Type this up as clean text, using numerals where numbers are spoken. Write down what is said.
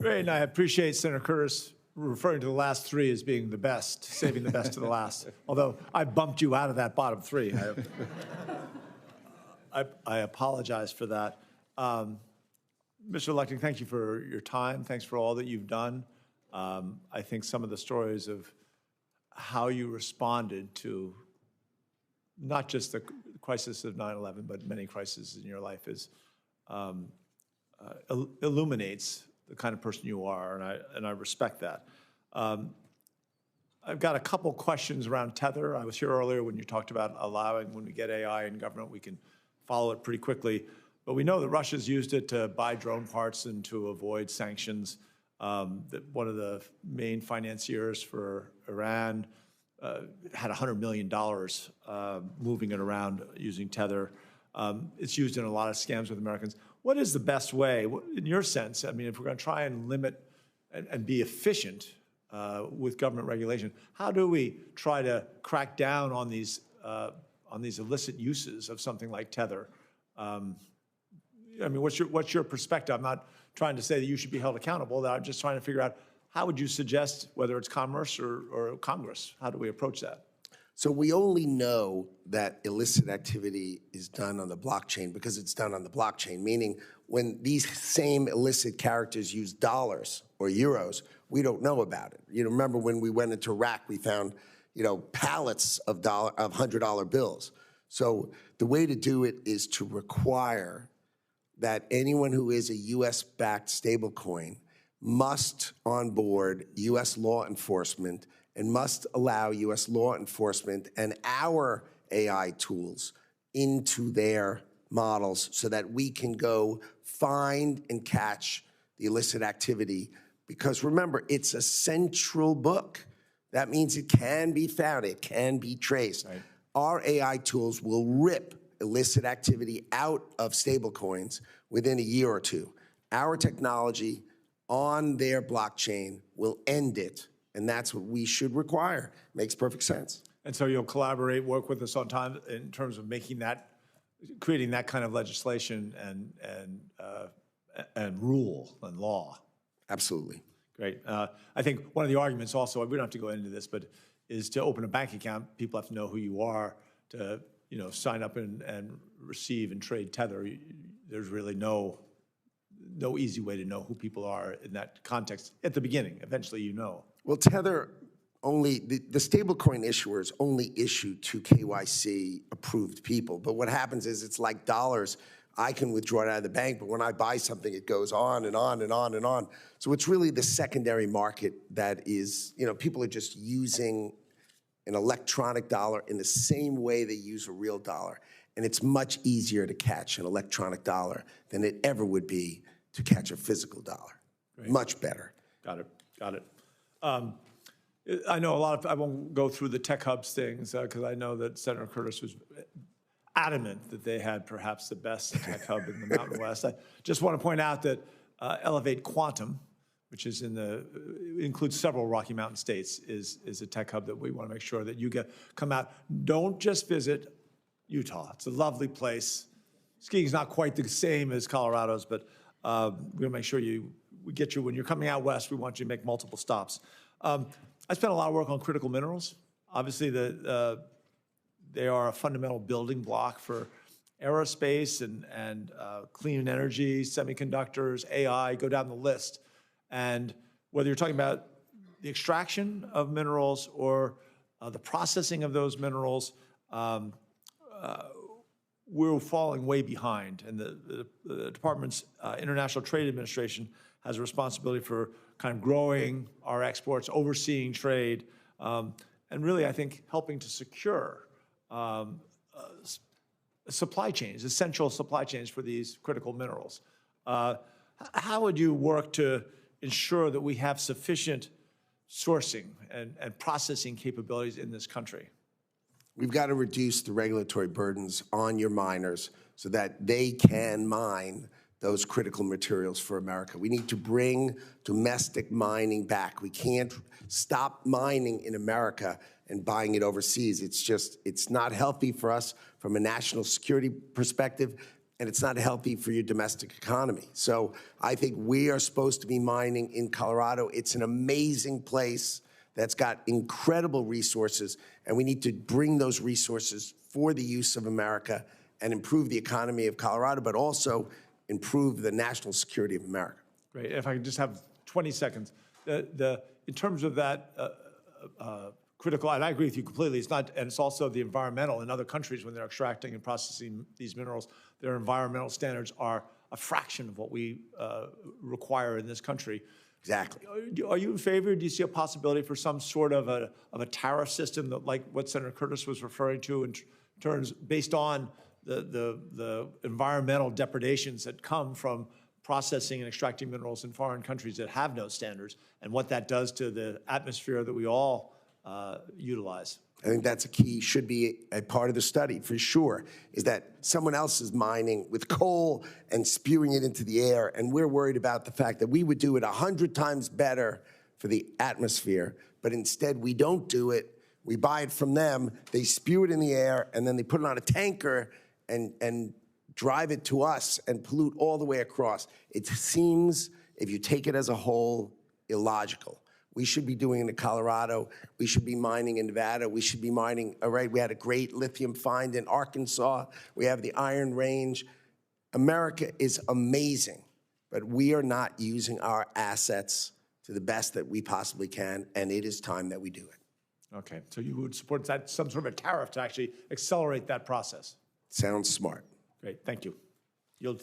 Great, and I appreciate Senator Curtis referring to the last three as being the best, saving the best to the last. Although I bumped you out of that bottom three. I apologize for that. Mr. Lutnick, thank you for your time. Thanks for all that you've done. I think some of the stories of how you responded to not just the crisis of 9/11, but many crises in your life illuminates the kind of person you are, and I respect that. I've got a couple questions around Tether. I was here earlier when you talked about allowing, when we get AI in government, we can follow it pretty quickly. But we know that Russia's used it to buy drone parts and to avoid sanctions. That one of the main financiers for Iran had $100 million moving it around using Tether. It's used in a lot of scams with Americans. What is the best way, in your sense? I mean, if we're going to try and limit and be efficient with government regulation, how do we try to crack down on these illicit uses of something like Tether? I mean, what's your perspective? I'm not trying to say that you should be held accountable. I'm just trying to figure out how would you suggest, whether it's commerce or Congress, how do we approach that? So we only know that illicit activity is done on the blockchain because it's done on the blockchain, meaning when these same illicit characters use dollars or euros, we don't know about it. You know, remember when we went into Iraq, we found, pallets of $100 bills. So the way to do it is to require that anyone who is a U.S.-backed stablecoin must onboard U.S. law enforcement and must allow U.S. law enforcement and our AI tools into their models so that we can go find and catch the illicit activity. Because remember, it's a central book. That means it can be found, it can be traced. Right. Our AI tools will rip illicit activity out of stablecoins within a year or two. Our technology on their blockchain will end it. And that's what we should require. Makes perfect sense. And so you'll collaborate, work with us on time in terms of making that, creating that kind of legislation and rule and law. Absolutely. Great. I think one of the arguments also, we don't have to go into this, but is to open a bank account, people have to know who you are to sign up and receive and trade Tether. There's really no easy way to know who people are in that context at the beginning. Eventually, you know. Well, Tether only, the stablecoin issuers only issue to KYC approved people. But what happens is it's like dollars. I can withdraw it out of the bank, but when I buy something, it goes on and on and on and on. So it's really the secondary market that is, people are just using an electronic dollar in the same way they use a real dollar. And it's much easier to catch an electronic dollar than it ever would be to catch a physical dollar. Great. Much better. Got it. I know I won't go through the tech hubs things because I know that Senator Curtis was adamant that they had perhaps the best tech hub in the Mountain West. I just want to point out that Elevate Quantum, which is includes several Rocky Mountain states, is a tech hub that we want to make sure that you come out. Don't just visit Utah. It's a lovely place. Skiing's not quite the same as Colorado's, but we're going to make sure we get you, when you're coming out west, we want you to make multiple stops. I spent a lot of work on critical minerals. Obviously, they are a fundamental building block for aerospace and clean energy, semiconductors, AI, go down the list. And whether you're talking about the extraction of minerals or the processing of those minerals, we're falling way behind. And the department's International Trade Administration has a responsibility for kind of growing our exports, overseeing trade, and really, I think, helping to secure supply chains, essential supply chains for these critical minerals. How would you work to ensure that we have sufficient sourcing and processing capabilities in this country? We've got to reduce the regulatory burdens on your miners so that they can mine those critical materials for America. We need to bring domestic mining back. We can't stop mining in America and buying it overseas. It's not healthy for us from a national security perspective, and it's not healthy for your domestic economy. So I think we are supposed to be mining in Colorado. It's an amazing place that's got incredible resources, and we need to bring those resources for the use of America and improve the economy of Colorado, but also improve the national security of America. Great. If I could just have 20 seconds. In terms of that critical, and I agree with you completely, it's not, and it's also the environmental. In other countries, when they're extracting and processing these minerals, their environmental standards are a fraction of what we require in this country. Exactly. Are you in favor? Do you see a possibility for some sort of a tariff system that, like what Senator Curtis was referring to, in terms based on the environmental depredations that come from processing and extracting minerals in foreign countries that have no standards, and what that does to the atmosphere that we all utilize? I think that's a key, should be a part of the study for sure, is that someone else is mining with coal and spewing it into the air, and we're worried about the fact that we would do it 100 times better for the atmosphere, but instead we don't do it. We buy it from them, they spew it in the air, and then they put it on a tanker and drive it to us and pollute all the way across. It seems, if you take it as a whole, illogical. We should be doing it in Colorado. We should be mining in Nevada. We should be mining, all right, we had a great lithium find in Arkansas. We have the Iron Range. America is amazing, but we are not using our assets to the best that we possibly can, and it is time that we do it. Okay, so you would support that, some sort of a tariff to actually accelerate that process? Sounds smart. Great, thank you. Yield.